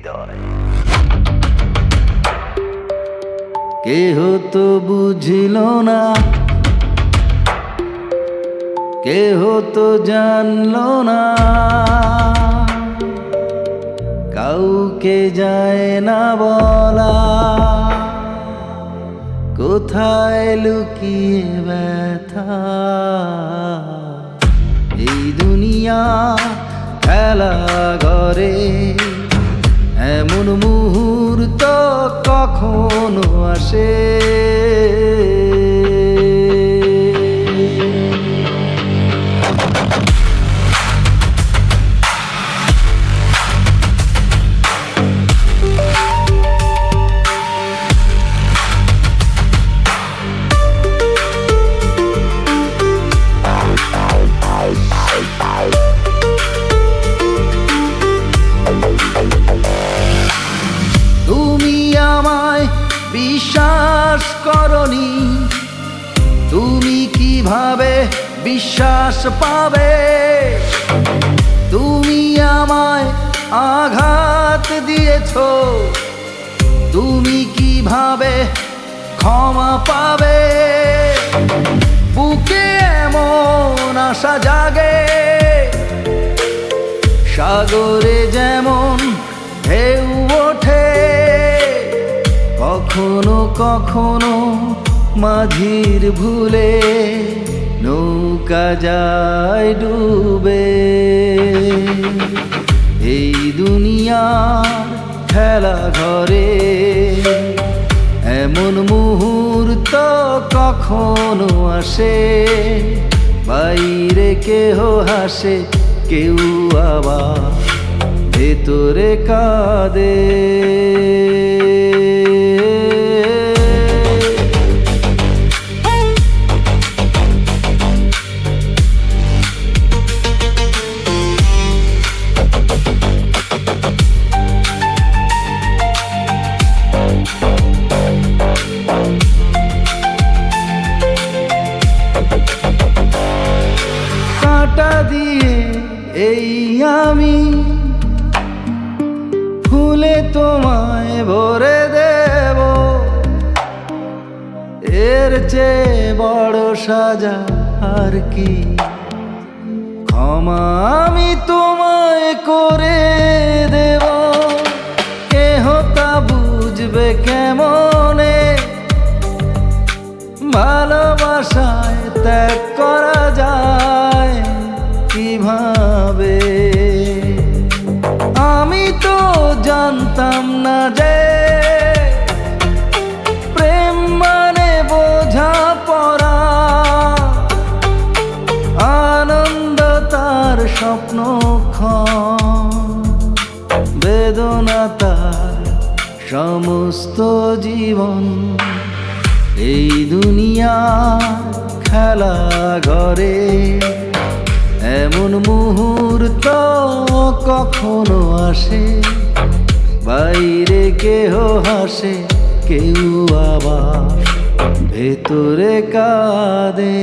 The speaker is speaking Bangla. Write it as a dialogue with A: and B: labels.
A: হৃদয়। কেহ তো বুঝিল না, কেহ তো জানল না, কাউকে যায় না বলা, কোথায় লুকিয়ে ব্যথা। এই দুনিয়া খেলা ঘরে এমন মুহূর্ত কখনো আসে, বিশ্বাস করনি তুমি কিভাবে বিশ্বাস পাবে? তুমি আমায় আঘাত দিয়েছ, তুমি কিভাবে ক্ষমা পাবে? বুকে এমন আশা জাগে, সাগরে যেমন ঢেউ ওঠে, কখনো কখনো মাঝির ভুলে নৌকা যায় ডুবে। এই দুনিয়ার খেলা ঘরে এমন মুহূর্ত কখনো আসে, বাইরে কেহ হাসে, কেউ আবার ভেতরে কাঁদে। কাঁটা দিয়ে এই আমি ফুলে তোমায় ভরে দেব, এর চেয়ে বড় সাজা আর কি? ক্ষমা আমি তোমায় করে দেব, কেহ তা বুঝবে কেমনে? ভালোবাসায় ত্যাগ করা যায় কিভাবে? আমি তো জানতাম না যে প্রেম মানে বোঝা পড়া, আনন্দ তার স্বপ্ন বেদনা তার সমস্ত জীবন। এই দুনিয়া খেলা ঘরে এমন মুহূর্ত কখনো আসে, বাইরে কেহ হাসে, কেউ আবার ভেতরে কাঁদে।